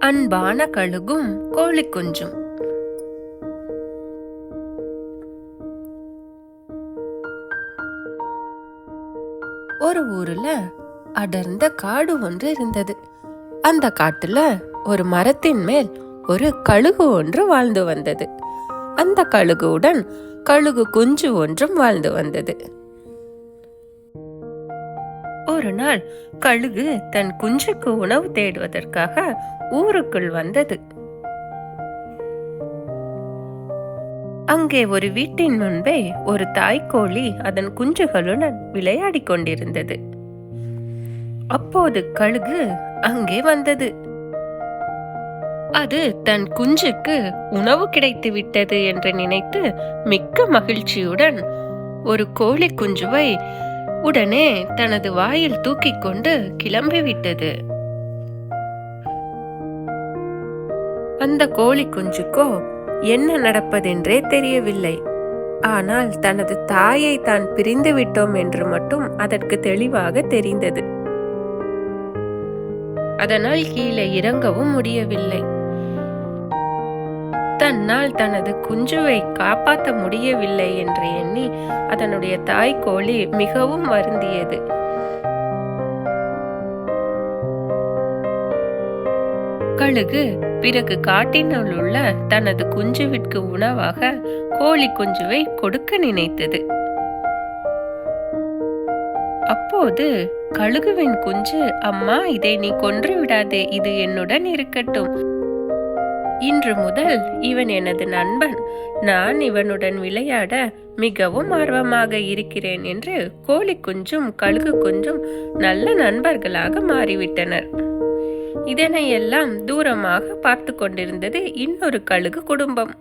அன்பான கழுகும் கோழி குஞ்சும். ஒரு ஊர்ல அடர்ந்த காடு ஒன்று இருந்தது. அந்த காட்டுல ஒரு மரத்தின் மேல் ஒரு கழுகு ஒன்று வாழ்ந்து வந்தது. அந்த கழுகுடன் கழுகு குஞ்சு ஒன்றும் வாழ்ந்து வந்தது. ஒரு நாள் கழுகு தன் குஞ்சுக்கு உணவு தேடுவதற்காக ஊருக்குள் வந்தது. அங்கே ஒரு வீட்டின் முன்பே ஒரு தாய்க்கோழி அதன் குஞ்சுகளுடன் விளையாடி கொண்டிருந்தது. அப்போது கழுகு அங்கே வந்தது. அது தன் குஞ்சுக்கு உணவு கிடைத்து விட்டது என்று நினைத்து மிக்க மகிழ்ச்சியுடன் ஒரு கோழி குஞ்சுவை உடனே தனது வாயில் தூக்கிக் கொண்டு கிளம்பிவிட்டது. அந்த கோழி குஞ்சுக்கோ என்ன நடப்பதென்றே தெரியவில்லை. ஆனால் தனது தாயை தான் பிரிந்து விட்டோம் என்று மட்டும் அதற்கு தெளிவாக தெரிந்தது. அதனால் கீழே இறங்கவும் முடியவில்லை. தன்னால் தனது குஞ்சுவை காப்பாற்ற முடியவில்லை என்று எண்ணி அதனுடைய தாய்க்கோழி மிகவும் வருந்தியது. கழுகு பிறகு காட்டினுள் உள்ள தனது குஞ்சுவிற்கு உணவாக கோழி குஞ்சுவை கொடுக்க நினைத்தது. அப்போது கழுகுவின் குஞ்சு, அம்மா, இதை நீ கொன்று விடாதே, இது என்னுடன் இருக்கட்டும். இன்று முதல் இவன் எனது நண்பன், நான் இவனுடன் விளையாட மிகவும் ஆர்வமாக இருக்கிறேன் என்று கோழி குஞ்சும் கழுகு குஞ்சும் நல்ல நண்பர்களாக மாறிவிட்டனர். இதனையெல்லாம் தூரமாக பார்த்து கொண்டிருந்தது இன்னொரு கழுகு குடும்பம்.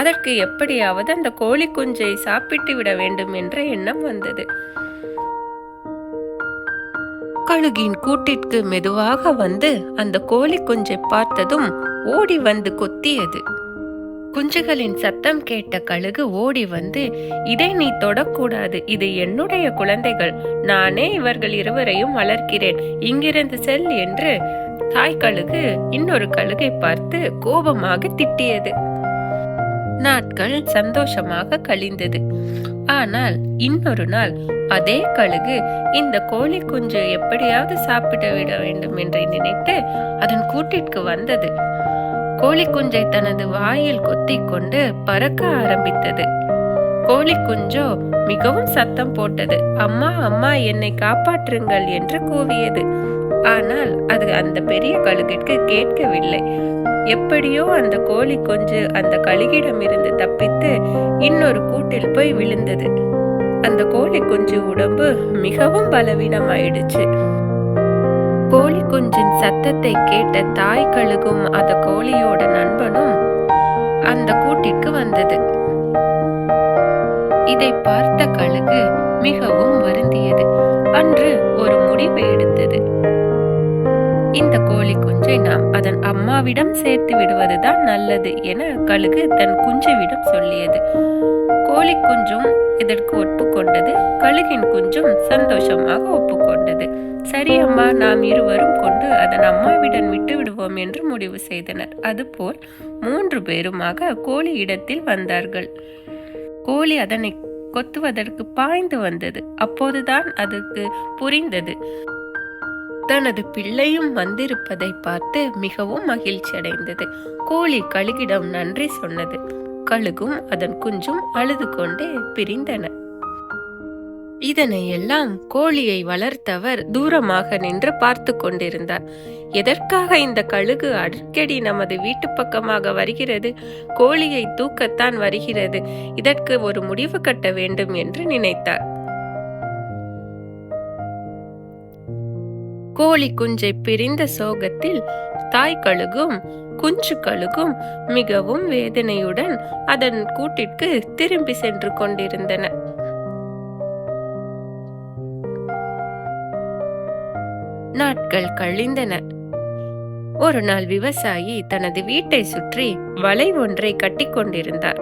அதற்கு எப்படியாவது அந்த கோழி குஞ்சை சாப்பிட்டு விட வேண்டும் என்ற எண்ணம் வந்தது. கழுகின் கூட்டிற்கு மெதுவாக வந்து அந்த கோழி குஞ்சை பார்த்ததும் ஓடி வந்து கொத்தியது. குஞ்சுகளின் சத்தம் கேட்ட கழுகு ஓடி வந்து, இதை நீ தொடக்கூடாது, இது என்னுடைய குழந்தைகள், நானே இவர்கள் இருவரையும் வளர்க்கிறேன், இங்கிருந்து செல் என்று தாய் கழுகு இன்னொரு கழுகை பார்த்து கோபமாக திட்டியது. நாட்கள் சந்தோஷமாக கழிந்தது. ஆனால் இன்னொரு நாள் அதே கழுகு இந்த கோழி குஞ்சு எப்படியாவது சாப்பிட விட வேண்டும் என்று நினைத்து அதன் கூட்டிற்கு வந்தது. கோழி குஞ்சை தனது வாயில் கொத்திக் கொண்டு பறக்க ஆரம்பித்தது. கோழி குஞ்சோ மிகவும் சத்தம் போட்டது. அம்மா, அம்மா, என்னை காப்பாற்றுங்கள் என்று கூவியது. ஆனால் அது அந்த பெரிய கழுகிற்கு கேட்கவில்லை. எப்படியோ அந்த கோழி குஞ்சு அந்த கழுகிடமிருந்து தப்பித்து இன்னொரு கூட்டில் போய் விழுந்தது. அந்த கோழி குஞ்சு உடம்பு மிகவும் பலவீனமாயிடுச்சு. கோழி குஞ்சின் சத்தத்தை கேட்ட தாய் கழுகும் அந்த கோழியோட நண்பனும் அந்த கூட்டிற்கு வந்தது. இதை பார்த்த கழுகு மிகவும் வருந்தியது. அன்று ஒரு முடிவு எடுத்தது. இந்த கோழி குஞ்சை நாம் அதன் அம்மாவிடம் சேர்த்து விடுவதுதான் நல்லது என கழுகு தன் குஞ்சுவிடம் சொல்லியது. கோழி குஞ்சும் இதற்கு ஒப்புக்கொண்டது. கழுகின் குஞ்சும் சந்தோஷமாக ஒப்புக்கொண்டது. சரி அம்மா, நாம் இருவரும் கொண்டு அதன் அம்மாவிடம் விட்டு விடுவோம் என்று முடிவு செய்தனர். அதுபோல் 3 பேருமாக கோழி இடத்தில் வந்தார்கள். கோழி அதனை கொத்துவதற்கு பாய்ந்து வந்தது. அப்போதுதான் அதற்கு புரிந்தது. தனது பிள்ளையும் வந்திருப்பதை பார்த்து மிகவும் மகிழ்ச்சி அடைந்தது. கோழி கழுகிடம் நன்றி சொன்னது. கழுகும் அதன் குஞ்சும் அழுது கொண்டே பிரிந்தன. இதனையெல்லாம் கோழியை வளர்த்தவர் தூரமாக நின்று பார்த்து கொண்டிருந்தார். எதற்காக இந்த கழுகு அடிக்கடி நமது வீட்டு பக்கமாக வருகிறது? கோழியை தூக்கத்தான் வருகிறது. இதற்கு ஒரு முடிவு கட்ட வேண்டும் என்று நினைத்தார். கோழி குஞ்சை பிரிந்த சோகத்தில் தாய் கழுகும் குஞ்சு கழுகும் மிகவும் வேதனையுடன் அதன் கூட்டிற்கு திரும்பி சென்று கொண்டிருந்தன. நாட்கள் கழிந்தன. ஒரு நாள் விவசாயி தனது வீட்டை சுற்றி வலை ஒன்றை கட்டிக்கொண்டிருந்தார்.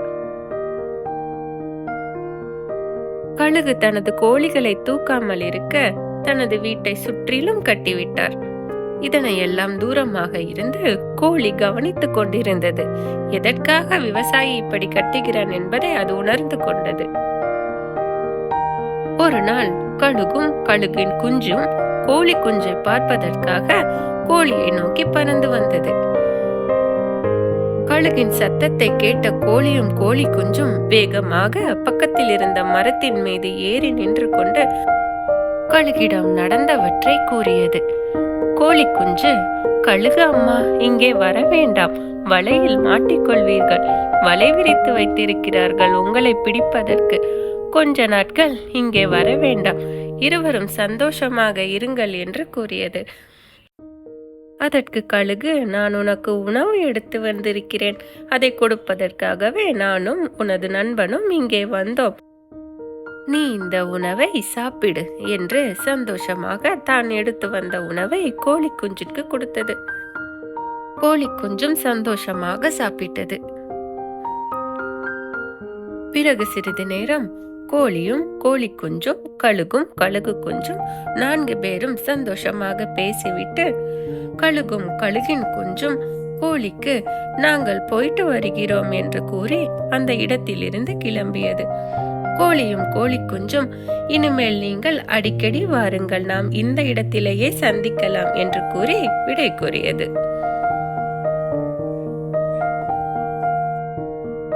கழுகு தனது கோழிகளை தூக்காமல் இருக்க தனது வீட்டை சுற்றிலும் கட்டிவிட்டார். இதனை எல்லாம் தூரமாக இருந்து கோழி கவனித்துக் கொண்டிருந்தது. எதற்காக விவசாயி இப்படி கட்டுகிறான் என்பதை அது உணர்ந்து கொண்டது. ஒரு நாள் கழுகும் கழுகின் குஞ்சும் கோழி குஞ்சை பார்ப்பதற்காக கோழியை நோக்கி பறந்து வந்தது. கழுகின் சத்தத்தை கேட்ட கோழியும் கோழி குஞ்சும் வேகமாக பக்கத்தில் இருந்த மரத்தின் மீது ஏறி நின்று கொண்டு கழுகிடம் நடந்தவற்றை கூறியது. கோழி குஞ்சு, கழுகு அம்மா, இங்கே வர வேண்டாம், வலையில் மாட்டிக்கொள்வீர்கள். வலை விரித்து வைத்திருக்கிறார்கள் உங்களை பிடிப்பதற்கு. கொஞ்ச நாட்கள் இங்கே வர வேண்டாம், இருவரும் சந்தோஷமாக இருங்கள் என்று கூறியது. அதற்கு கழுகு, நான் உனக்கு உணவு எடுத்து வந்திருக்கிறேன், அதை கொடுப்பதற்காகவே நானும் உனது நண்பனும் இங்கே வந்தோம். நீ இந்த உணவை சாப்பிடு என்று சந்தோஷமாக தான் எடுத்து வந்த உணவை கோழி குஞ்சுக்கு கொடுத்தது. கோழி குஞ்சும் சந்தோஷமாக சாப்பிட்டது. பிறகு சிறிது நேரம் கோழியும் கோழி குஞ்சும் கழுகும் கழுகு குஞ்சும் 4 பேரும் சந்தோஷமாக பேசிவிட்டு கழுகும் கழுகின் குஞ்சும் கோழிக்கு நாங்கள் போயிட்டு வருகிறோம் என்று கூறி அந்த இடத்திலிருந்து கிளம்பியது. கோழியும் கோழி குஞ்சும், இனிமேல் நீங்கள் அடிக்கடி வாருங்கள், நாம் இந்த இடத்திலேயே சந்திக்கலாம் என்று கூறி விடை கூறியது.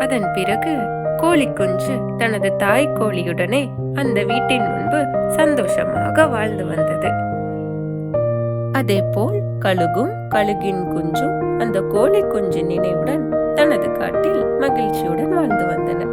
அதன் பிறகு கோழி குஞ்சு தனது தாய் கோழியுடனே அந்த வீட்டின் முன்பு சந்தோஷமாக வாழ்ந்து வந்தது. அதேபோல் கழுகும் கழுகின் குஞ்சும் அந்த கோழி குஞ்சு நினைவுடன் தனது காட்டில் மகிழ்ச்சியுடன் வாழ்ந்து வந்தன.